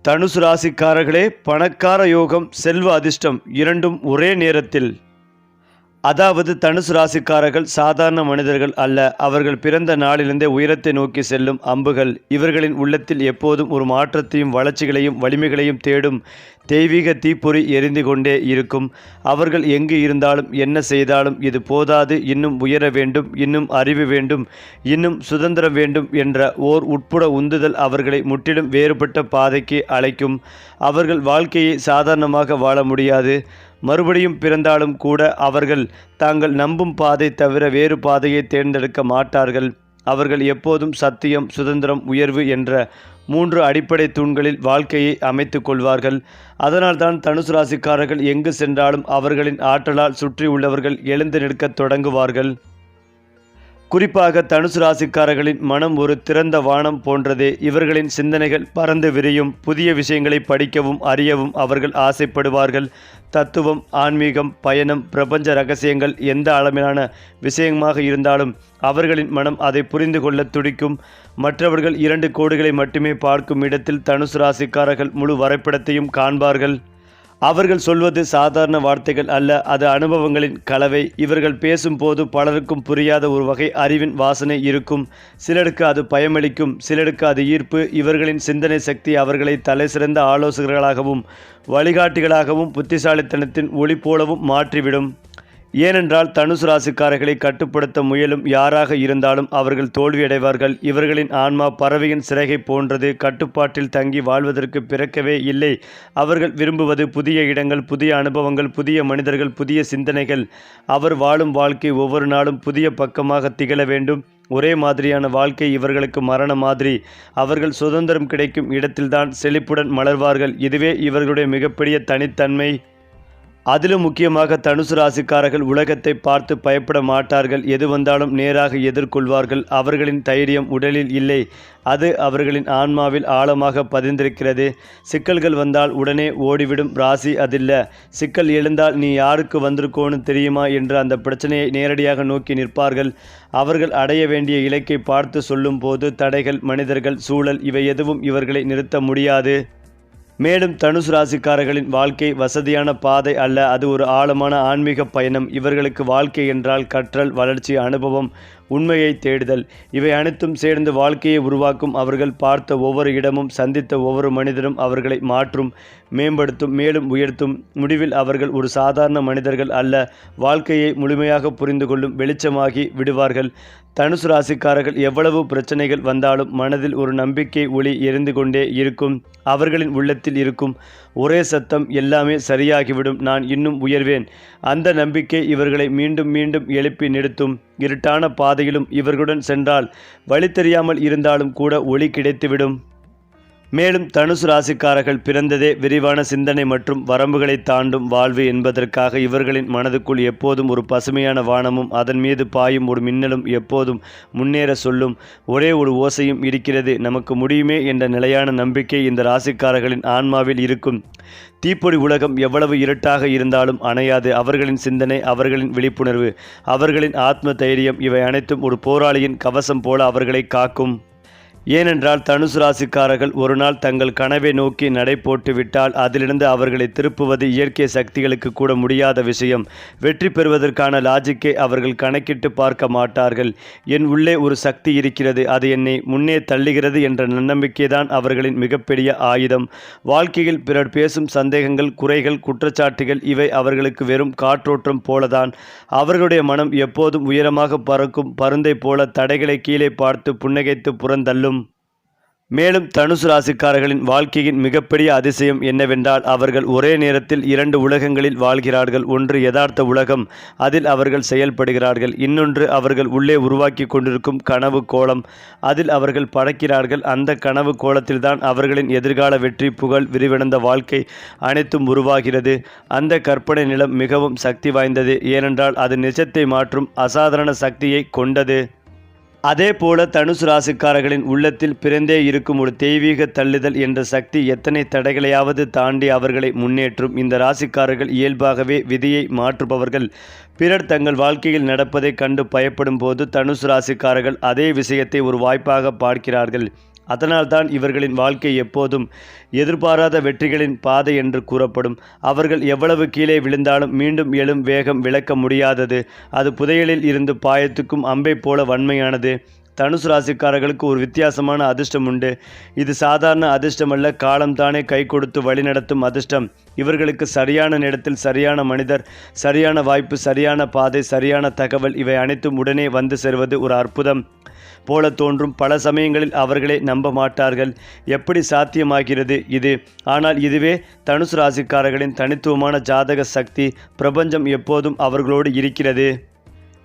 தனுசு ராசிக்காரர்களே, பணக்கார யோகம், செல்வ அதிர்ஷ்டம் இரண்டும் ஒரே நேரத்தில். அதாவது தனுசு ராசிக்காரர்கள் சாதாரண மனிதர்கள் அல்ல. அவர்கள் பிறந்த நாளிலிருந்தே உயரத்தை நோக்கி செல்லும் அம்புகள். இவர்களின் உள்ளத்தில் எப்போதும் ஒரு மாற்றத்தையும் வளர்ச்சிகளையும் வலிமைகளையும் தேடும் தெய்வீக தீப்பொறி எரிந்து கொண்டே இருக்கும். அவர்கள் எங்கு இருந்தாலும் என்ன செய்தாலும் இது போதாது, இன்னும் உயர வேண்டும், இன்னும் அறிவு வேண்டும், இன்னும் சுதந்திரம் வேண்டும் என்ற ஓர் உட்புற உந்துதல் அவர்களை முற்றிலும் வேறுபட்ட பாதைக்கு அழைக்கும். அவர்கள் வாழ்க்கையை சாதாரணமாக வாழ முடியாது. மறுபடியும் பிறந்தாலும் கூட அவர்கள் தாங்கள் நம்பும் பாதை தவிர வேறு பாதையை தேர்ந்தெடுக்க மாட்டார்கள். அவர்கள் எப்போதும் சத்தியம், சுதந்திரம், உயர்வு என்ற 3 அடிப்படை தூண்களில் வாழ்க்கையை அமைத்து கொள்வார்கள். அதனால்தான் தனுசு ராசிக்காரர்கள் எங்கு சென்றாலும் அவர்களின் ஆற்றலால் சுற்றி உள்ளவர்கள் எழுந்து நிற்கத் தொடங்குவார்கள். குறிப்பாக தனுசு ராசிக்காரர்களின் மனம் ஒரு திறந்த வானம் போன்றதே. இவர்களின் சிந்தனைகள் பறந்து விரியும். புதிய விஷயங்களை படிக்கவும் அறியவும் அவர்கள் ஆசைப்படுவார்கள். தத்துவம், ஆன்மீகம், பயணம், பிரபஞ்ச ரகசியங்கள் எந்த அளவிலான விஷயமாக இருந்தாலும் அவர்களின் மனம் அதை புரிந்து கொள்ள துடிக்கும். மற்றவர்கள் 2 கோடுகளை மட்டுமே பார்க்கும் இடத்தில் தனுசு ராசிக்காரர்கள் முழு வரைபடத்தையும் காண்பார்கள். அவர்கள் சொல்வது சாதாரண வார்த்தைகள் அல்ல, அது அனுபவங்களின் கலவை. இவர்கள் பேசும்போது பலருக்கும் புரியாத ஒரு வகை அறிவின் வாசனை இருக்கும். சிலருக்கு அது பயமளிக்கும், சிலருக்கு அது ஈர்ப்பு. இவர்களின் சிந்தனை சக்தி அவர்களை தலைசிறந்த ஆலோசகர்களாகவும் வழிகாட்டிகளாகவும் புத்திசாலித்தனத்தின் ஒளி போலவும் மாற்றிவிடும். ஏனென்றால் தனுசு ராசிக்காரர்களை கட்டுப்படுத்த முயலும் யாராக இருந்தாலும் அவர்கள் தோல்வியடைவார்கள். இவர்களின் ஆன்மா பறவையின் சிறகை போன்றது. கட்டுப்பாட்டில் தங்கி வாழ்வதற்கு பிறக்கவே இல்லை. அவர்கள் விரும்புவது புதிய இடங்கள், புதிய அனுபவங்கள், புதிய மனிதர்கள், புதிய சிந்தனைகள். அவர் வாழும் வாழ்க்கை ஒவ்வொரு நாளும் புதிய பக்கமாக திகழ வேண்டும். ஒரே மாதிரியான வாழ்க்கை இவர்களுக்கு மரண மாதிரி. அவர்கள் சுதந்திரம் கிடைக்கும் இடத்தில்தான் செழிப்புடன் மலர்வார்கள். இதுவே இவர்களுடைய மிகப்பெரிய தனித்தன்மை. அதிலும் முக்கியமாக தனுசு ராசிக்காரர்கள் உலகத்தை பார்த்து பயப்பட மாட்டார்கள். எது வந்தாலும் நேராக எதிர்கொள்வார்கள். அவர்களின் தைரியம் உடலில் இல்லை, அது அவர்களின் ஆன்மாவில் ஆழமாக பதிந்திருக்கிறது. சிக்கல்கள் வந்தால் உடனே ஓடிவிடும் ராசி அதில்ல. சிக்கல் எழுந்தால் நீ யாருக்கு வந்திருக்கோன்னு தெரியுமா என்று அந்த பிரச்சனையை நேரடியாக நோக்கி நிற்பார்கள். அவர்கள் அடைய வேண்டிய இலக்கை பார்த்து சொல்லும் போது தடைகள், மனிதர்கள், சூழல் இவை எதுவும் இவர்களை நிறுத்த முடியாது. மேலும் தனுசு ராசிக்காரர்களின் வாழ்க்கை வசதியான பாதை அல்ல, அது ஒரு ஆழமான ஆன்மீக பயணம். இவர்களுக்கு வாழ்க்கை என்றால் கற்றல், வளர்ச்சி, அனுபவம், உண்மையை தேடுதல் இவை அனைத்தும் சேர்ந்து வாழ்க்கையை உருவாக்கும். அவர்கள் பார்த்த ஒவ்வொரு இடமும், சந்தித்த ஒவ்வொரு மனிதரும் அவர்களை மாற்றும், மேம்படுத்தும், மேலும் உயர்த்தும். முடிவில் அவர்கள் ஒரு சாதாரண மனிதர்கள் அல்ல, வாழ்க்கையை முழுமையாக புரிந்து கொள்ளும் வெளிச்சமாகி விடுவார்கள். தனுசு ராசிக்காரர்கள் எவ்வளவு பிரச்சனைகள் வந்தாலும் மனதில் ஒரு நம்பிக்கை ஒளி எரிந்து கொண்டே இருக்கும். அவர்களின் உள்ளத்தில் இருக்கும் ஒரே சத்தம், எல்லாமே சரியாகிவிடும், நான் இன்னும் உயர்வேன். அந்த நம்பிக்கை இவர்களை மீண்டும் மீண்டும் எழுப்பி நிறுத்தும். இருட்டான பாதையிலும் இவர்களுடன் சென்றால் வழி தெரியாமல் இருந்தாலும் கூட ஒளி கிடைத்துவிடும். மேலும் தனுசு ராசிக்காரர்கள் பிறந்ததே விரிவான சிந்தனை மற்றும் வரம்புகளை தாண்டும் வாழ்வு என்பதற்காக. இவர்களின் மனதுக்குள் எப்போதும் ஒரு பசுமையான வானமும் அதன் மீது பாயும் ஒரு மின்னலும் எப்போதும் முன்னேற சொல்லும் ஒரே ஒரு ஓசையும் இருக்கிறது, நமக்கு முடியுமே என்ற நிலையான நம்பிக்கை இந்த ராசிக்காரர்களின் ஆன்மாவில் இருக்கும். தீப்பொறி உலகம் எவ்வளவு இருட்டாக இருந்தாலும் அணையாது. அவர்களின் சிந்தனை, அவர்களின் விழிப்புணர்வு, அவர்களின் ஆத்ம தைரியம் இவை அனைத்தும் ஒரு போராளியின் கவசம் போல அவர்களை காக்கும். ஏனென்றால் தனுசு ராசிக்காரர்கள் ஒரு நாள் தங்கள் கனவை நோக்கி நடை போட்டு விட்டால் அதிலிருந்து அவர்களை திருப்புவது இயற்கை சக்திகளுக்கு கூட முடியாத விஷயம். வெற்றி பெறுவதற்கான லாஜிக்கை அவர்கள் கணக்கிட்டு பார்க்க மாட்டார்கள். என் உள்ளே ஒரு சக்தி இருக்கிறது, அது என்னை முன்னே தள்ளுகிறது என்ற நன்னம்பிக்கைதான் அவர்களின் மிகப்பெரிய ஆயுதம். வாழ்க்கையில் பிறர் பேசும் சந்தேகங்கள், குறைகள், குற்றச்சாட்டுகள் இவை அவர்களுக்கு வெறும் காற்றோட்டம் போலதான். அவர்களுடைய மனம் எப்போதும் உயரமாக பறக்கும் பருந்தை போல தடைகளை கீழே பார்த்து புன்னகைத்து புறந்தள்ளும். மேலும் தனுசு ராசிக்காரர்களின் வாழ்க்கையின் மிகப்பெரிய அதிசயம் என்னவென்றால் அவர்கள் ஒரே நேரத்தில் 2 உலகங்களில் வாழ்கிறார்கள். ஒன்று யதார்த்த உலகம், அதில் அவர்கள் செயல்படுகிறார்கள். இன்னொன்று அவர்கள் உள்ளே உருவாக்கி கொண்டிருக்கும் கனவு கோலம், அதில் அவர்கள் பறக்கிறார்கள். அந்த கனவு கோலத்தில்தான் அவர்களின் எதிர்கால வெற்றி, புகழ், விரிவடைந்த வாழ்க்கை அனைத்தும் உருவாகிறது. அந்த கற்பனை நிலம் மிகவும் சக்தி வாய்ந்தது, ஏனென்றால் அது நிஜத்தை மாற்றும் அசாதாரண சக்தியை கொண்டது. அதே போல தனுசு ராசிக்காரர்களின் உள்ளத்தில் பிறந்தே இருக்கும் ஒரு தெய்வீக தள்ளுதல் என்ற சக்தி எத்தனை தடைகளையாவது தாண்டி அவர்களை முன்னேற்றும். இந்த ராசிக்காரர்கள் இயல்பாகவே விதியை மாற்றுபவர்கள். பிறர் தங்கள் வாழ்க்கையில் நடப்பதை கண்டு பயப்படும் போது தனுசு ராசிக்காரர்கள் அதே விஷயத்தை ஒரு வாய்ப்பாக பார்க்கிறார்கள். அதனால்தான் இவர்களின் வாழ்க்கை எப்போதும் எதிர்பாராத வெற்றிகளின் பாதை என்று கூறப்படும். அவர்கள் எவ்வளவு கீழே விழுந்தாலும் மீண்டும் எழும் வேகம் விளக்க முடியாதது. அது புதையலில் இருந்து பாயத்துக்கும் அம்பை போல வன்மையானது. தனுசு ராசிக்காரர்களுக்கு ஒரு வித்தியாசமான அதிர்ஷ்டம் உண்டு. இது சாதாரண அதிர்ஷ்டமல்ல, காலம்தானே கை கொடுத்து வழிநடத்தும் அதிர்ஷ்டம். இவர்களுக்கு சரியான நேரத்தில் சரியான மனிதர், சரியான வாய்ப்பு, சரியான பாதை, சரியான தகவல் இவை அனைத்தும் உடனே வந்து சேர்வது ஒரு அற்புதம் போல தோன்றும். பல சமயங்களில் அவர்களே நம்ப மாட்டார்கள், எப்படி சாத்தியமாகிறது இது. ஆனால் இதுவே தனுசு ராசிக்காரர்களின் தனித்துவமான ஜாதக சக்தி. பிரபஞ்சம் எப்போதும் அவர்களோடு இருக்கிறது.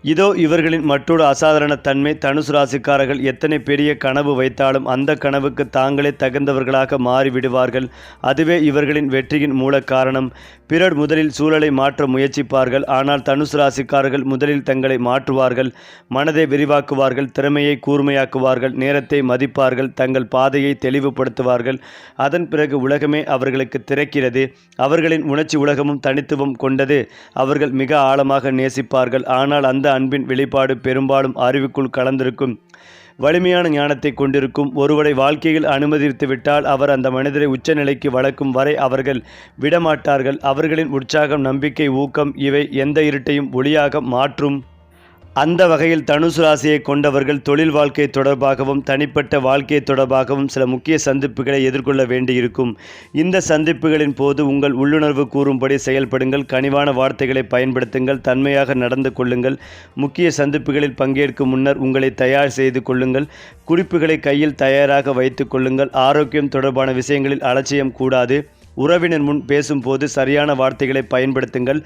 இதோ இவர்களின் மற்றொரு அசாதாரண தன்மை. தனுசு ராசிக்காரர்கள் எத்தனை பெரிய கனவு வைத்தாலும் அந்த கனவுக்கு தாங்களே தகுந்தவர்களாக மாறிவிடுவார்கள். அதுவே இவர்களின் வெற்றியின் மூல காரணம். பிறர் முதலில் சூழலை மாற்ற முயற்சிப்பார்கள். ஆனால் தனுசு ராசிக்காரர்கள் முதலில் தங்களை மாற்றுவார்கள். மனதை விரிவாக்குவார்கள், திறமையை கூர்மையாக்குவார்கள், நேரத்தை மதிப்பார்கள், தங்கள் பாதையை தெளிவுபடுத்துவார்கள். அதன் பிறகு உலகமே அவர்களுக்கு திறக்கிறது. அவர்களின் உணர்ச்சி உலகமும் தனித்துவம் கொண்டது. அவர்கள் மிக ஆழமாக நேசிப்பார்கள். ஆனால் அந்த அன்பின் வெளிப்பாடு பெரும்பாலும் அறிவுக்குள் கலந்திருக்கும். வலிமையான ஞானத்தை கொண்டிருக்கும். ஒருவரை வாழ்க்கையில் அனுமதித்துவிட்டால் அவர் அந்த மனிதரை உச்சநிலைக்கு வளர்க்கும் வரை அவர்கள் விடமாட்டார்கள். அவர்களின் உற்சாகம், நம்பிக்கை, ஊக்கம் இவை எந்த இருட்டையும் ஒளியாக மாற்றும். அந்த வகையில் தனுசு ராசியை கொண்டவர்கள் தொழில் வாழ்க்கை தொடர்பாகவும் தனிப்பட்ட வாழ்க்கை தொடர்பாகவும் சில முக்கிய சந்திப்புகளை எதிர்கொள்ள வேண்டியிருக்கும். இந்த சந்திப்புகளின் போது உங்கள் உள்ளுணர்வு கூறும்படி செயல்படுங்கள். கனிவான வார்த்தைகளை பயன்படுத்துங்கள். தன்மையாக நடந்து கொள்ளுங்கள். முக்கிய சந்திப்புகளில் பங்கேற்கும் முன்னர் உங்களை தயார் செய்து கொள்ளுங்கள். குறிப்புகளை கையில் தயாராக வைத்து கொள்ளுங்கள். ஆரோக்கியம் தொடர்பான விஷயங்களில் அலட்சியம் கூடாது. உறவினர் முன் பேசும்போது சரியான வார்த்தைகளை பயன்படுத்துங்கள்.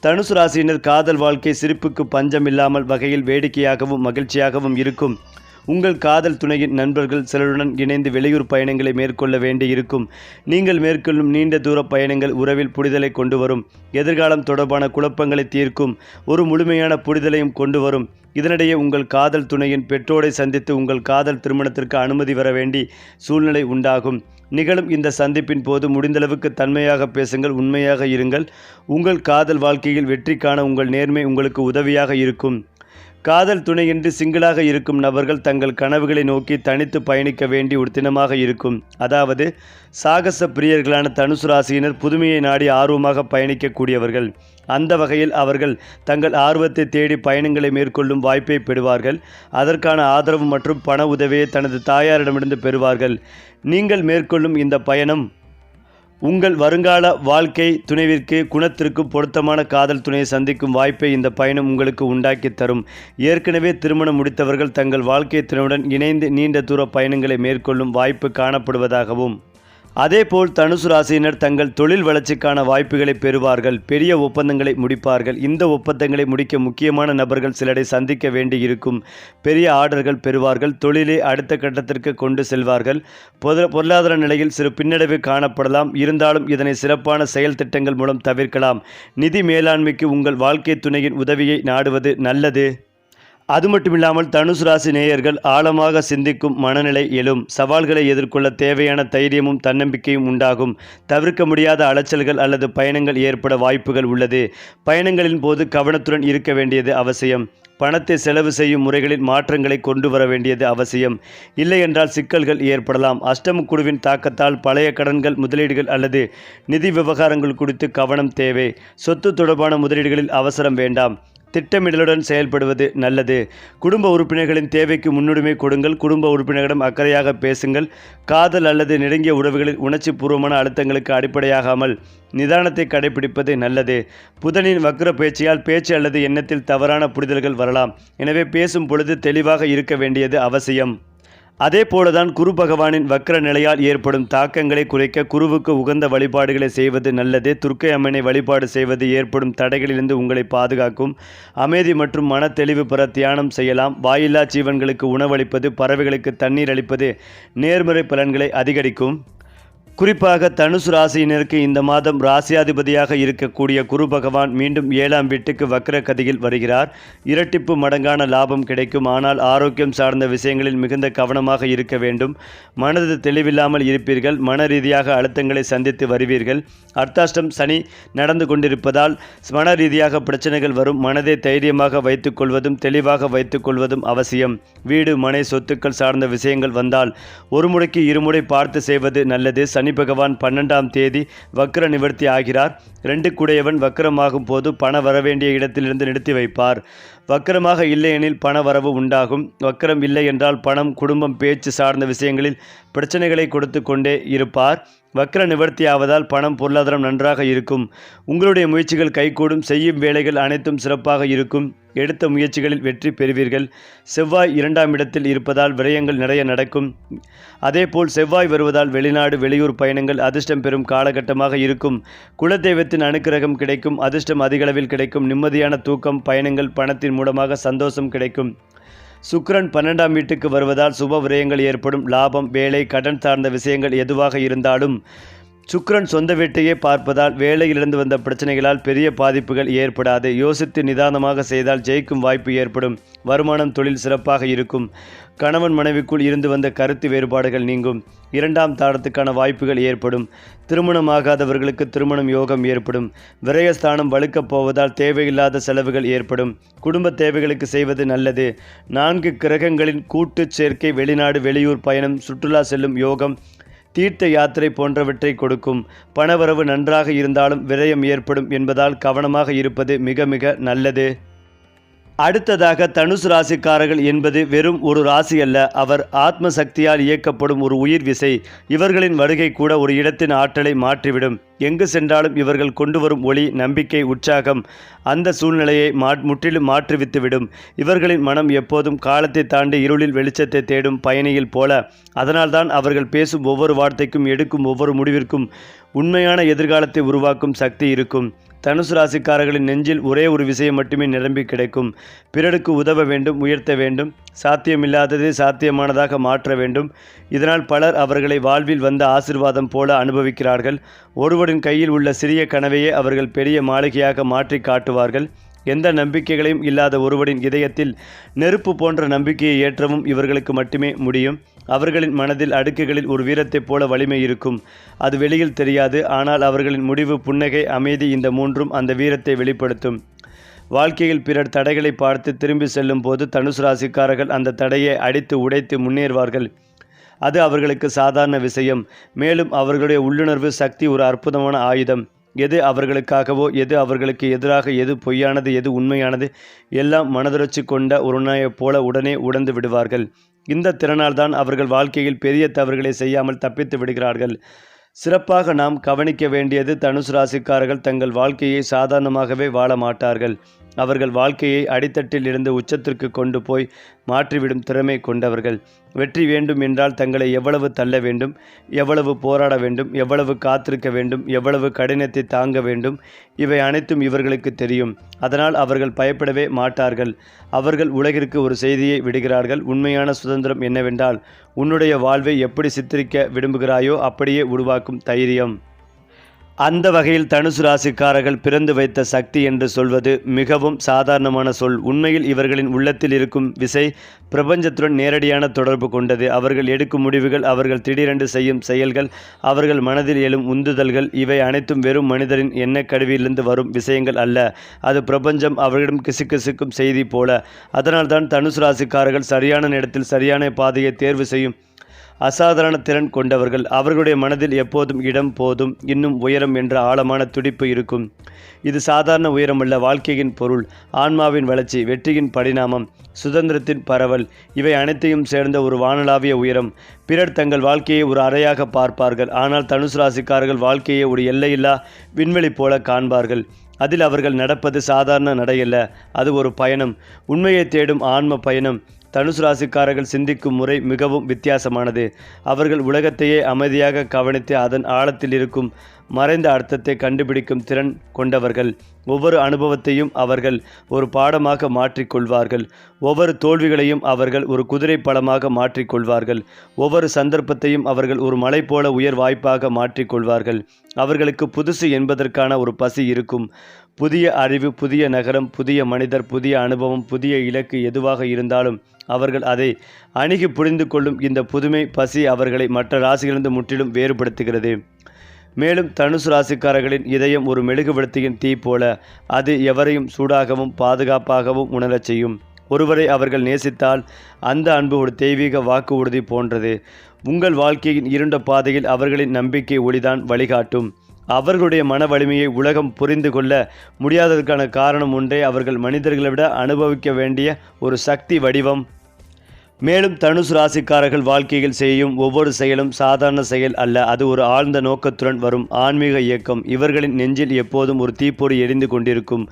தனுசு ராசியினர் காதல் வாழ்க்கை சிரிப்புக்கு பஞ்சமில்லாமல் வகையில் வேடிக்கையாகவும் மகிழ்ச்சியாகவும் இருக்கும். உங்கள் காதல் துணையின் நண்பர்கள் சிலருடன் இணைந்து வெளியூர் பயணங்களை மேற்கொள்ள வேண்டியிருக்கும். நீங்கள் மேற்கொள்ளும் நீண்ட தூர பயணங்கள் உறவில் புரிதலை கொண்டு வரும். எதிர்காலம் தொடர்பான குழப்பங்களை தீர்க்கும். ஒரு முழுமையான புரிதலையும் கொண்டு வரும். இதனிடையே உங்கள் காதல் துணையின் பெற்றோரை சந்தித்து உங்கள் காதல் திருமணத்திற்கு அனுமதி வர வேண்டி சூழ்நிலை உண்டாகும். நிகழும் இந்த சந்திப்பின் போது முடிந்தளவுக்கு தன்மையாக பேசுங்கள், உண்மையாக இருங்கள். உங்கள் காதல் வாழ்க்கையில் வெற்றி காண உங்கள் நேர்மை உங்களுக்கு உதவியாக இருக்கும். காதல் துணையின்றி சிங்கிளாக இருக்கும் நபர்கள் தங்கள் கனவுகளை நோக்கி தனித்து பயணிக்க வேண்டி ஒரு தினமாக இருக்கும். அதாவது சாகச பிரியர்களான தனுசு ராசியினர் புதுமையை நாடி ஆர்வமாக பயணிக்கக்கூடியவர்கள். அந்த வகையில் அவர்கள் தங்கள் ஆர்வத்தை தேடி பயணங்களை மேற்கொள்ளும் வாய்ப்பை பெறுவார்கள். அதற்கான ஆதரவு மற்றும் பண உதவியை தனது தாயாரிடமிருந்து பெறுவார்கள். நீங்கள் மேற்கொள்ளும் இந்த பயணம் உங்கள் வருங்கால வாழ்க்கை துணைவிற்கு குணத்திற்கு பொருத்தமான காதல் துணையை சந்திக்கும் வாய்ப்பை இந்த பயணம் உங்களுக்கு உண்டாக்கி தரும். ஏற்கனவே திருமணம் முடித்தவர்கள் தங்கள் வாழ்க்கை துணையுடன் இணைந்து நீண்ட தூர பயணங்களை மேற்கொள்ளும் வாய்ப்பு காணப்படுவதாகவும், அதேபோல் தனுசு ராசியினர் தங்கள் தொழில் வளர்ச்சிக்கான வாய்ப்புகளை பெறுவார்கள். பெரிய ஒப்பந்தங்களை முடிப்பார்கள். இந்த ஒப்பந்தங்களை முடிக்க முக்கியமான நபர்கள் சிலரை சந்திக்க வேண்டி இருக்கும். பெரிய ஆர்டர்கள் பெறுவார்கள். தொழிலை அடுத்த கட்டத்திற்கு கொண்டு செல்வார்கள். பொருளாதார நிலையில் சிறு பின்னடைவு காணப்படலாம். இருந்தாலும் இதனை சிறப்பான செயல் திட்டங்கள் மூலம் தவிர்க்கலாம். நிதி மேலாண்மைக்கு உங்கள் வாழ்க்கை துணையின் உதவியை நாடுவது நல்லது. அது மட்டுமில்லாமல் தனுசு ராசி நேயர்கள் ஆழமாக சிந்திக்கும் மனநிலை எழும். சவால்களை எதிர்கொள்ள தேவையான தைரியமும் தன்னம்பிக்கையும் உண்டாகும். தவிர்க்க முடியாத அலைச்சல்கள் அல்லது பயணங்கள் ஏற்பட வாய்ப்புகள் உள்ளது. பயணங்களின் போது கவனத்துடன் இருக்க வேண்டியது அவசியம். பணத்தை செலவு செய்யும் முறைகளில் மாற்றங்களை கொண்டு வர வேண்டியது அவசியம். இல்லையென்றால் சிக்கல்கள் ஏற்படலாம். அஷ்டம குழுவின் தாக்கத்தால் பழைய கடன்கள், முதலீடுகள் அல்லது நிதி விவகாரங்கள் குறித்து கவனம் தேவை. சொத்து தொடர்பான முதலீடுகளில் அவசரம் வேண்டாம். திட்டமிடலுடன் செயல்படுவது நல்லது. குடும்ப உறுப்பினர்களின் தேவைக்கு முன்னுரிமை கொடுங்கள். குடும்ப உறுப்பினர்களிடம் அக்கறையாக பேசுங்கள். காதல் அல்லது நெருங்கிய உறவுகளில் உணர்ச்சி பூர்வமான அழுத்தங்களுக்கு அடிப்படையாகாமல் நிதானத்தை கடைபிடிப்பது நல்லது. புதனின் வக்ர பேச்சியால் பேச்சு அல்லது எண்ணத்தில் தவறான புரிதல்கள் வரலாம். எனவே பேசும் பொழுது தெளிவாக இருக்க வேண்டியது அவசியம். அதே போலதான் குரு பகவானின் வக்ர நிலையால் ஏற்படும் தாக்கங்களை குறைக்க குருவுக்கு உகந்த வழிபாடுகளை செய்வது நல்லது. துர்க்கை அம்மனை வழிபாடு செய்வது ஏற்படும் தடைகளிலிருந்து உங்களை பாதுகாக்கும். அமைதி மற்றும் மன தெளிவு பெற தியானம் செய்யலாம். வாயில்லா ஜீவன்களுக்கு உணவளிப்பது, பறவைகளுக்கு தண்ணீர் அளிப்பது நேர்மறை பலன்களை அதிகரிக்கும். குறிப்பாக தனுசு ராசியினருக்கு இந்த மாதம் ராசியாதிபதியாக இருக்கக்கூடிய குரு பகவான் மீண்டும் 7ஆம் வீட்டுக்கு வக்ர கதியில் வருகிறார். இரட்டிப்பு மடங்கான லாபம் கிடைக்கும். ஆனால் ஆரோக்கியம் சார்ந்த விஷயங்களில் மிகுந்த கவனமாக இருக்க வேண்டும். மனது தெளிவில்லாமல் இருப்பீர்கள். மன ரீதியாக அழுத்தங்களை சந்தித்து வருவீர்கள். அர்த்தாஷ்டம் சனி நடந்து கொண்டிருப்பதால் மன ரீதியாக பிரச்சனைகள் வரும். மனதை தைரியமாக வைத்துக் கொள்வதும் தெளிவாக வைத்துக் கொள்வதும் அவசியம். வீடு மனை சொத்துக்கள் சார்ந்த விஷயங்கள் வந்தால் ஒரு முறைக்கு இருமுறை பார்த்து செய்வது நல்லது. சனி பகவான் 12ஆம் தேதி வக்ர நிவர்த்தி ஆகிறார். 2 குடையவன் வக்ரமாகும் போது பண வரவேண்டிய இடத்திலிருந்து நிறுத்தி வைப்பார். வக்ரமாக இல்லையெனில் பண வரவு உண்டாகும். வக்ரம் இல்லை என்றால் பணம் குடும்பம் பேச்சு சார்ந்த விஷயங்களில் பிரச்சனைகளை கொடுத்து கொண்டே இருப்பார். வக்ர நிவர்த்தி ஆவதால் பணம் பொருளாதாரம் நன்றாக இருக்கும். உங்களுடைய முயற்சிகள் கைகூடும். செய்யும் வேலைகள் அனைத்தும் சிறப்பாக இருக்கும். எடுத்த முயற்சிகளில் வெற்றி பெறுவீர்கள். செவ்வாய் 2ஆம் இடத்தில் இருப்பதால் விரயங்கள் நிறைய நடக்கும். அதேபோல் செவ்வாய் வருவதால் வெளிநாடு வெளியூர் பயணங்கள் அதிர்ஷ்டம் பெறும் காலகட்டமாக இருக்கும். குலதெய்வத்தின் அனுக்கிரகம் கிடைக்கும். அதிர்ஷ்டம் அதிகளவில் கிடைக்கும். நிம்மதியான தூக்கம், பயணங்கள், பணத்தின் மூலமாக சந்தோஷம் கிடைக்கும். சுக்கிரன் 12ஆம் வீட்டுக்கு வருவதால் சுப விரயங்கள் ஏற்படும். லாபம், வேலை, கடன் சார்ந்த விஷயங்கள் எதுவாக இருந்தாலும் சுக்கிரன் சொந்த வீட்டையே பார்ப்பதால் வேலையிலிருந்து வந்த பிரச்சனைகளால் பெரிய பாதிப்புகள் ஏற்படாது. யோசித்து நிதானமாக செய்தால் ஜெயிக்கும் வாய்ப்பு ஏற்படும். வருமானம், தொழில் சிறப்பாக இருக்கும். கணவன் மனைவிக்குள் இருந்து வந்த கருத்து வேறுபாடுகள் நீங்கும். 2ஆம் தாரத்துக்கான வாய்ப்புகள் ஏற்படும். திருமணமாகாதவர்களுக்கு திருமணம் யோகம் ஏற்படும். விரயஸ்தானம் வலுக்கப் போவதால் தேவையில்லாத செலவுகள் ஏற்படும். குடும்ப தேவைகளுக்கு செய்வது நல்லது. 4 கிரகங்களின் கூட்டு சேர்க்கை வெளிநாடு வெளியூர் பயணம், சுற்றுலா செல்லும் யோகம், தீர்த்த யாத்திரை போன்றவற்றை கொடுக்கும். பணவரவு நன்றாக இருந்தாலும் விரயம் ஏற்படும் என்பதால் கவனமாக இருப்பது மிக மிக நல்லது. அடுத்ததாக தனுசு ராசிக்காரர்கள் என்பது வெறும் ஒரு ராசி அல்ல. அவர் ஆத்ம சக்தியால் இயக்கப்படும் ஒரு உயிர் விசை. இவர்களின் வருகை கூட ஒரு இடத்தின் ஆற்றலை மாற்றிவிடும். எங்கு சென்றாலும் இவர்கள் கொண்டு வரும் ஒளி, நம்பிக்கை, உற்சாகம் அந்த சூழ்நிலையை முற்றிலும் மாற்றிவித்துவிடும். இவர்களின் மனம் எப்போதும் காலத்தை தாண்டி இருளில் வெளிச்சத்தை தேடும் பயணியில் போல. அதனால்தான் அவர்கள் பேசும் ஒவ்வொரு வார்த்தைக்கும், எடுக்கும் ஒவ்வொரு முடிவிற்கும் உண்மையான எதிர்காலத்தை உருவாக்கும் சக்தி இருக்கும். தனுசு ராசிக்காரர்களின் நெஞ்சில் ஒரே ஒரு விஷயம் மட்டுமே நிரம்பி கிடைக்கும். பிறருக்கு உதவ வேண்டும், உயர்த்த வேண்டும், சாத்தியமில்லாததை சாத்தியமானதாக மாற்ற வேண்டும். இதனால் பலர் அவர்களை வாழ்வில் வந்த ஆசீர்வாதம் போல அனுபவிக்கிறார்கள். ஒருவரின் கையில் உள்ள சிறிய கனவையே அவர்கள் பெரிய மாளிகையாக மாற்றி காட்டுவார்கள். எந்த நம்பிக்கைகளையும் இல்லாத ஒருவரின் இதயத்தில் நெருப்பு போன்ற நம்பிக்கையை ஏற்றவும் இவர்களுக்கு மட்டுமே முடியும். அவர்களின் மனதில் அடுக்குகளில் ஒரு வீரத்தைப் போல வலிமை இருக்கும். அது வெளியில் தெரியாது. ஆனால் அவர்களின் முடிவு, புன்னகை, அமைதி இந்த மூன்றும் அந்த வீரத்தை வெளிப்படுத்தும். வாழ்க்கையில் பிறர் தடைகளை பார்த்து திரும்பி செல்லும் போது தனுசு ராசிக்காரர்கள் அந்த தடையை அடித்து உடைத்து முன்னேறுவார்கள். அது அவர்களுக்கு சாதாரண விஷயம். மேலும் அவர்களுடைய உள்ளுணர்வு சக்தி ஒரு அற்புதமான ஆயுதம். எது அவர்களுக்காகவோ, எது அவர்களுக்கு எதிராக, எது பொய்யானது, எது உண்மையானது எல்லாம் மனதுரட்சி கொண்ட ஒருவனைப் போல உடனே உணர்ந்து விடுவார்கள். இந்த திறனால் தான் அவர்கள் வாழ்க்கையில் பெரிய தவறுகளை செய்யாமல் தப்பித்து விடுகிறார்கள். சிறப்பாக நாம் கவனிக்க வேண்டியது, தனுசு ராசிக்காரர்கள் தங்கள் வாழ்க்கையை சாதாரணமாகவே வாழ மாட்டார்கள். அவர்கள் வாழ்க்கையை அடித்தட்டில் இருந்து உச்சத்திற்கு கொண்டு போய் மாற்றிவிடும் திறமை கொண்டவர்கள். வெற்றி வேண்டும் என்றால் தங்களை எவ்வளவு தள்ள வேண்டும், எவ்வளவு போராட வேண்டும், எவ்வளவு காத்திருக்க வேண்டும், எவ்வளவு கடினத்தை தாங்க வேண்டும், இவை அனைத்தும் இவர்களுக்கு தெரியும். அதனால் அவர்கள் பயப்படவே மாட்டார்கள். அவர்கள் உலகிற்கு ஒரு செய்தியை விடுகிறார்கள். உண்மையான சுதந்திரம் என்னவென்றால், உன்னுடைய வாழ்வை எப்படி சித்தரிக்க விரும்புகிறாயோ அப்படியே உருவாக்கும் தைரியம். அந்த வகையில் தனுசு ராசிக்காரர்கள் பிறந்து வைத்த சக்தி என்று சொல்வது மிகவும் சாதாரணமான சொல். உண்மையில் இவர்களின் உள்ளத்தில் இருக்கும் விசை பிரபஞ்சத்துடன் நேரடியான தொடர்பு கொண்டது. அவர்கள் எடுக்கும் முடிவுகள், அவர்கள் திடீரென்று செய்யும் செயல்கள், அவர்கள் மனதில் எழும் உந்துதல்கள், இவை அனைத்தும் வெறும் மனிதரின் எண்ணக்கருவியிலிருந்து வரும் விஷயங்கள் அல்ல. அது பிரபஞ்சம் அவர்களிடம் கிசுகிசுக்கும் செய்தி போல. அதனால்தான் தனுசு ராசிக்காரர்கள் சரியான நேரத்தில் சரியான பாதையை தேர்வு செய்யும் அசாதாரண திறன் கொண்டவர்கள். அவர்களுடைய மனதில் எப்போதும் இடம், போதும், இன்னும் உயரம் என்ற ஆழமான துடிப்பு இருக்கும். இது சாதாரண உயரமல்ல. வாழ்க்கையின் பொருள், ஆன்மாவின் வளர்ச்சி, வெற்றியின் பரிணாமம், சுதந்திரத்தின் பரவல், இவை அனைத்தையும் சேர்ந்த ஒரு வானளாவிய உயரம். பிறர் தங்கள் வாழ்க்கையை ஒரு அறையாக பார்ப்பார்கள். ஆனால் தனுசு ராசிக்காரர்கள் வாழ்க்கையை ஒரு எல்லையில்லா விண்வெளி போல காண்பார்கள். அதில் அவர்கள் நடப்பது சாதாரண நடையல்ல, அது ஒரு பயணம், உண்மையை தேடும் ஆன்ம பயணம். தனுசு ராசிக்காரர்கள் சிந்திக்கும் முறை மிகவும் வித்தியாசமானது. அவர்கள் உலகத்தையே அமைதியாக கவனித்து அதன் ஆழத்தில் இருக்கும் மறைந்த அர்த்தத்தை கண்டுபிடிக்கும் திறன் கொண்டவர்கள். ஒவ்வொரு அனுபவத்தையும் அவர்கள் ஒரு பாடமாக மாற்றிக்கொள்வார்கள். ஒவ்வொரு தோல்விகளையும் அவர்கள் ஒரு குதிரை பலமாக மாற்றிக்கொள்வார்கள். ஒவ்வொரு சந்தர்ப்பத்தையும் அவர்கள் ஒரு மலை போல உயர் வாய்ப்பாக மாற்றிக்கொள்வார்கள். அவர்களுக்கு புதுசு என்பதற்கான ஒரு பசி இருக்கும். புதிய அறிவு, புதிய நகரம், புதிய மனிதர், புதிய அனுபவம், புதிய இலக்கு எதுவாக இருந்தாலும் அவர்கள் அதை அணுகி புரிந்து கொள்ளும் இந்த புதுமை பசி அவர்களை மற்ற ராசிகளிலிருந்து முற்றிலும் வேறுபடுத்துகிறது. மேலும் தனுசு ராசிக்காரர்களின் இதயம் ஒரு மெழுகுவர்த்தியின் தீ போல. அது எவரையும் சூடாகவும் பாதுகாப்பாகவும் உணரச் செய்யும். ஒருவரை அவர்கள் நேசித்தால் அந்த அன்பு ஒரு தெய்வீக வாக்கு உறுதி போன்றது. உங்கள் வாழ்க்கையின் இருண்ட பாதையில் அவர்களின் நம்பிக்கை ஒளிதான் வழிகாட்டும். அவர்களுடைய மன வலிமையை உலகம் புரிந்து கொள்ள முடியாததற்கான காரணம் ஒன்றே, அவர்கள் மனிதர்களை விட அனுபவிக்க வேண்டிய ஒரு சக்தி வடிவம். மேலும் தனுசு ராசிக்காரர்கள் வாழ்க்கையில் செய்யும் ஒவ்வொரு செயலும் சாதாரண செயல் அல்ல. அது ஒரு ஆழ்ந்த நோக்கத்துடன் வரும் ஆன்மீக இயக்கம். இவர்களின் நெஞ்சில் எப்போதும் ஒரு தீப்பொறி எரிந்து கொண்டிருக்கும்.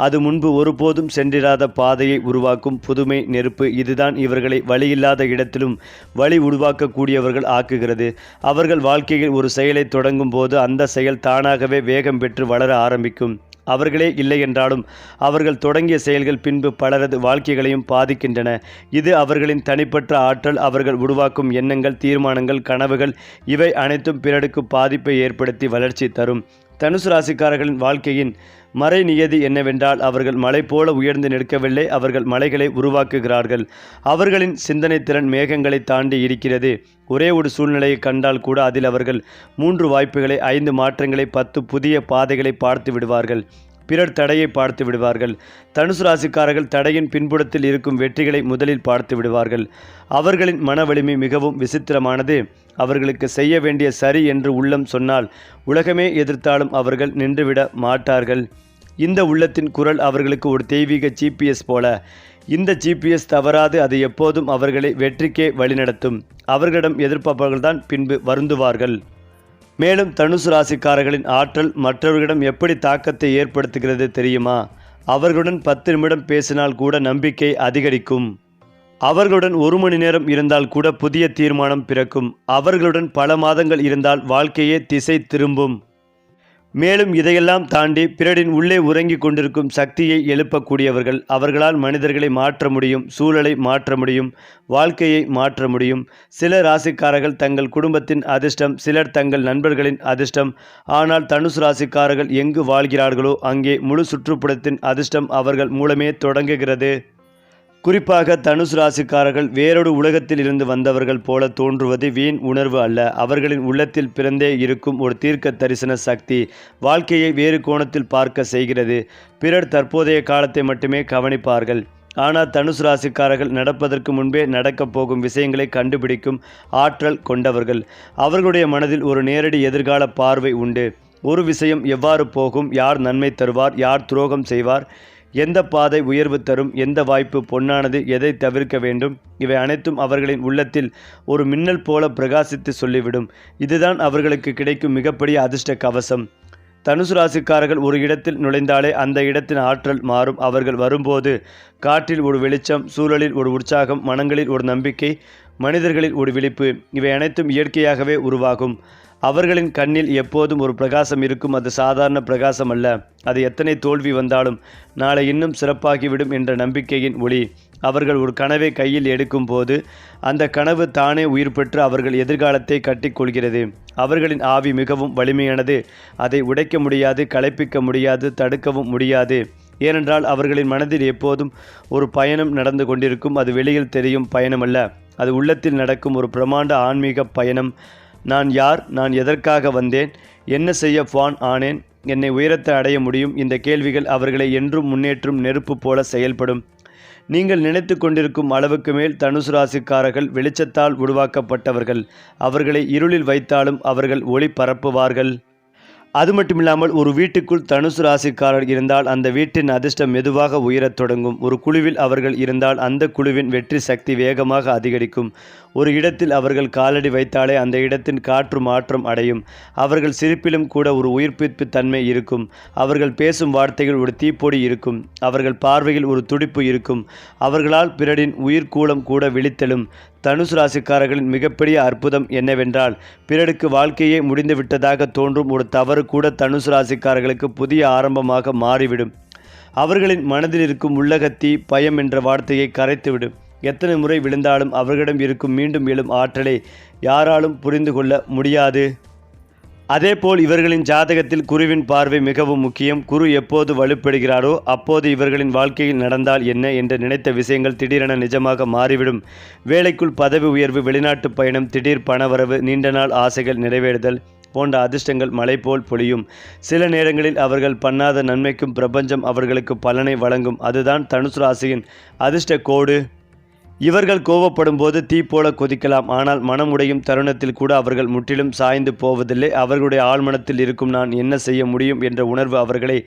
அது முன்பு ஒருபோதும் சென்றிராத பாதையை உருவாக்கும் புதுமை நெருப்பு. இதுதான் இவர்களை வழியில்லாத இடத்திலும் வழி உருவாக்கக்கூடியவர்கள் ஆக்குகிறது. அவர்கள் வாழ்க்கையில் ஒரு செயலை தொடங்கும் போது அந்த செயல் தானாகவே வேகம் பெற்று வளர ஆரம்பிக்கும். அவர்களே இல்லை என்றாலும் அவர்கள் தொடங்கிய செயல்கள் பின்பு பலரது வாழ்க்கைகளையும் பாதிக்கின்றன. இது அவர்களின் தனிப்பட்ட ஆற்றல். அவர்கள் உருவாக்கும் எண்ணங்கள், தீர்மானங்கள், கனவுகள் இவை அனைத்தும் பிறருக்கு பாதிப்பை ஏற்படுத்தி வளர்ச்சி தரும். தனுசு ராசிக்காரர்களின் வாழ்க்கையின் மறை நியதி என்னவென்றால், அவர்கள் மலை போல உயர்ந்து நிற்கவில்லை, அவர்கள் மலைகளை உருவாக்குகிறார்கள். அவர்களின் சிந்தனை திறன் மேகங்களை தாண்டி இருக்கிறது. ஒரே ஒரு சூழ்நிலையை கண்டால் கூட அதில் அவர்கள் 3 வாய்ப்புகளை, 5 மாற்றங்களை, 10 புதிய பாதைகளை பார்த்து விடுவார்கள். பிறர் தடையை பார்த்து விடுவார்கள். தனுசு ராசிக்காரர்கள் தடையின் பின்புறத்தில் இருக்கும் வெற்றிகளை முதலில் பார்த்து விடுவார்கள். அவர்களின் மன வலிமை மிகவும் விசித்திரமானது. அவர்களுக்கு செய்ய வேண்டிய சரி என்று உள்ளம் சொன்னால் உலகமே எதிர்த்தாலும் அவர்கள் நின்றுவிட மாட்டார்கள். இந்த உள்ளத்தின் குரல் அவர்களுக்கு ஒரு தெய்வீக ஜிபிஎஸ் போல. இந்த ஜிபிஎஸ் தவறாது. அது எப்போதும் அவர்களை வெற்றிக்கே வழிநடத்தும். அவர்களிடம் எதிர்பார்ப்பவர்கள்தான் பின்பு வருந்துவார்கள். மேலும் தனுசு ராசிக்காரர்களின் ஆற்றல் மற்றவர்களிடம் எப்படி தாக்கத்தை ஏற்படுத்துகிறது தெரியுமா? அவர்களுடன் 10 நிமிடம் பேசினால் கூட நம்பிக்கை அதிகரிக்கும். அவர்களுடன் 1 மணி நேரம் இருந்தால் கூட புதிய தீர்மானம் பிறக்கும். அவர்களுடன் பல மாதங்கள் இருந்தால் வாழ்க்கையே திசை திரும்பும். மேலும் இதையெல்லாம் தாண்டி பிறரின் உள்ளே உறங்கிக் கொண்டிருக்கும் சக்தியை எழுப்பக்கூடியவர்கள். அவர்களால் மனிதர்களை மாற்ற முடியும், சூழலை மாற்ற முடியும், வாழ்க்கையை மாற்ற முடியும். சில ராசிக்காரர்கள் தங்கள் குடும்பத்தின் அதிர்ஷ்டம், சிலர் தங்கள் நண்பர்களின் அதிர்ஷ்டம். ஆனால் தனுசு ராசிக்காரர்கள் எங்கு வாழ்கிறார்களோ அங்கே முழு சுற்றுப்புறத்தின் அதிர்ஷ்டம் அவர்கள் மூலமே தொடங்குகிறது. குறிப்பாக தனுசு ராசிக்காரர்கள் வேறொரு உலகத்தில் இருந்து வந்தவர்கள் போல தோன்றுவது வீண் உணர்வு அல்ல. அவர்களின் உள்ளத்தில் பிறந்தே இருக்கும் ஒரு தீர்க்க தரிசன சக்தி வாழ்க்கையை வேறு கோணத்தில் பார்க்க செய்கிறது. பிறர் தற்போதைய காலத்தை மட்டுமே கவனிப்பார்கள். ஆனால் தனுசு ராசிக்காரர்கள் நடப்பதற்கு முன்பே நடக்கப் போகும் விஷயங்களை கண்டுபிடிக்கும் ஆற்றல் கொண்டவர்கள். அவர்களுடைய மனதில் ஒரு நேரடி எதிர்கால பார்வை உண்டு. ஒரு விஷயம் எவ்வாறு போகும், யார் நன்மை தருவார், யார் துரோகம் செய்வார், எந்த பாதை உயர்வு தரும், எந்த வாய்ப்பு பொன்னானது, எதை தவிர்க்க வேண்டும், இவை அனைத்தும் அவர்களின் உள்ளத்தில் ஒரு மின்னல் போல பிரகாசித்து சொல்லிவிடும். இதுதான் அவர்களுக்கு கிடைக்கும் மிகப்பெரிய அதிர்ஷ்ட கவசம். தனுசு ராசிக்காரர்கள் ஒரு இடத்தில் நுழைந்தாலே அந்த இடத்தின் ஆற்றல் மாறும். அவர்கள் வரும்போது காற்றில் ஒரு வெளிச்சம், சூழலில் ஒரு உற்சாகம், மனங்களில் ஒரு நம்பிக்கை, மனிதர்களில் ஒரு விழிப்பு, இவை அனைத்தும் இயற்கையாகவே உருவாகும். அவர்களின் கண்ணில் எப்போதும் ஒரு பிரகாசம் இருக்கும். அது சாதாரண பிரகாசம் அல்ல. அது எத்தனை தோல்வி வந்தாலும் நாளை இன்னும் சிறப்பாகிவிடும் என்ற நம்பிக்கையின் ஒளி. அவர்கள் ஒரு கனவை கையில் எடுக்கும் போது அந்த கனவு தானே உயிர் பெற்று அவர்கள் எதிர்காலத்தை கட்டிக்கொள்கிறது. அவர்களின் ஆவி மிகவும் வலிமையானது. அதை உடைக்க முடியாது, களைப்பிக்க முடியாது, தடுக்கவும் முடியாது. ஏனென்றால் அவர்களின் மனதில் எப்போதும் ஒரு பயணம் நடந்து கொண்டிருக்கும். அது வெளியில் தெரியும் பயணமல்ல, அது உள்ளத்தில் நடக்கும் ஒரு பிரமாண்ட ஆன்மீக பயணம். நான் யார், நான் எதற்காக வந்தேன், என்ன செய்ய ஃபான் ஆனேன், என்னை உயரத்தை அடைய முடியும், இந்த கேள்விகள் அவர்களை என்றும் முன்னேற்றும் நெருப்பு போல செயல்படும். நீங்கள் நினைத்து கொண்டிருக்கும் அளவுக்கு மேல் தனுசு ராசிக்காரர்கள் வெளிச்சத்தால் உருவாக்கப்பட்டவர்கள். அவர்களை இருளில் வைத்தாலும் அவர்கள் ஒளி பரப்புவார்கள். அது மட்டுமில்லாமல் ஒரு வீட்டுக்குள் தனுசு ராசிக்காரர் இருந்தால் அந்த வீட்டின் அதிர்ஷ்டம் மெதுவாக உயரத் தொடங்கும். ஒரு குழுவில் அவர்கள் இருந்தால் அந்த குழுவின் வெற்றி சக்தி வேகமாக அதிகரிக்கும். ஒரு இடத்தில் அவர்கள் காலடி வைத்தாலே அந்த இடத்தின் காற்று மாற்றம் அடையும். அவர்கள் சிரிப்பிலும் கூட ஒரு உயிர்ப்பிப்பு தன்மை இருக்கும். அவர்கள் பேசும் வார்த்தைகள் ஒரு தீப்பொடி இருக்கும். அவர்கள் பார்வையில் ஒரு துடிப்பு இருக்கும். அவர்களால் பிறரின் உயிர்கூலம் கூட விழித்தெழும். தனுசு ராசிக்காரர்களின் மிகப்பெரிய அற்புதம் என்னவென்றால், பிறருக்கு வாழ்க்கையே முடிந்துவிட்டதாக தோன்றும் ஒரு தவறு கூட தனுசு ராசிக்காரர்களுக்கு புதிய ஆரம்பமாக மாறிவிடும். அவர்களின் மனதில் இருக்கும் உள்ளகத்தி பயம் என்ற வார்த்தையை கரைத்துவிடும். எத்தனை முறை விழுந்தாலும் அவர்களிடம் இருக்கும் மீண்டும் எழும் ஆற்றலை யாராலும் புரிந்து கொள்ள முடியாது. அதேபோல் இவர்களின் ஜாதகத்தில் குருவின் பார்வை மிகவும் முக்கியம். குரு எப்போது வலுப்பெறுகிறாரோ அப்போது இவர்களின் வாழ்க்கையில் நடந்தால் என்ன என்று நினைத்த விஷயங்கள் திடீரென நிஜமாக மாறிவிடும். வேலைக்குள் பதவி உயர்வு, வெளிநாட்டு பயணம், திடீர் பணவரவு, நீண்ட நாள் ஆசைகள் நிறைவேறுதல் போன்ற அதிர்ஷ்டங்கள் மழை போல் பொழியும். சில நேரங்களில் அவர்கள் பண்ணாத நன்மைக்கும் பிரபஞ்சம் அவர்களுக்கு பலனை வழங்கும். அதுதான் தனுசு ராசியின் அதிர்ஷ்ட கோடு. இவர்கள் கோபப்படும் போது தீ போல கொதிக்கலாம். ஆனால் மனமுடையும் தருணத்தில் கூட அவர்கள் முற்றிலும் சாய்ந்து போவதில்லை. அவர்களுடைய ஆழ்மனத்தில் இருக்கும் நான் என்ன செய்ய முடியும் என்ற உணர்வு அவர்களை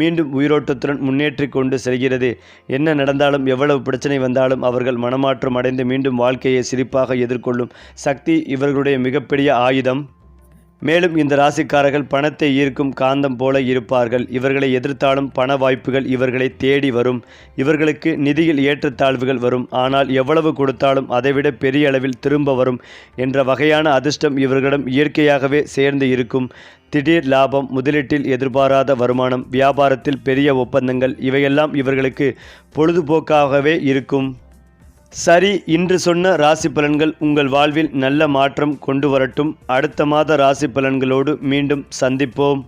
மீண்டும் உயிரோட்டத்துடன் முன்னேற்றி கொண்டு செல்கிறது. என்ன நடந்தாலும், எவ்வளவு பிரச்சனை வந்தாலும் அவர்கள் மனமாற்றம் அடைந்து மீண்டும் வாழ்க்கையை சிரிப்பாக எதிர்கொள்ளும் சக்தி இவர்களுடைய மிகப்பெரிய ஆயுதம். மேலும் இந்த ராசிக்காரர்கள் பணத்தை ஈர்க்கும் காந்தம் போல இருப்பார்கள். இவர்களை எதிர்த்தாலும் பண வாய்ப்புகள் இவர்களை தேடி வரும். இவர்களுக்கு நிதியில் ஏற்றத்தாழ்வுகள் வரும். ஆனால் எவ்வளவு கொடுத்தாலும் அதைவிட பெரிய அளவில் திரும்ப வரும் என்ற வகையான அதிர்ஷ்டம் இவர்களிடம் இயற்கையாகவே சேர்ந்து இருக்கும். திடீர் லாபம், முதலீட்டில் எதிர்பாராத வருமானம், வியாபாரத்தில் பெரிய ஒப்பந்தங்கள், இவையெல்லாம் இவர்களுக்கு பொழுதுபோக்காகவே இருக்கும். சரி, இன்று சொன்ன ராசி பலன்கள் உங்கள் வாழ்வில் நல்ல மாற்றம் கொண்டு வரட்டும். அடுத்த மாத ராசி பலன்களோடு மீண்டும் சந்திப்போம்.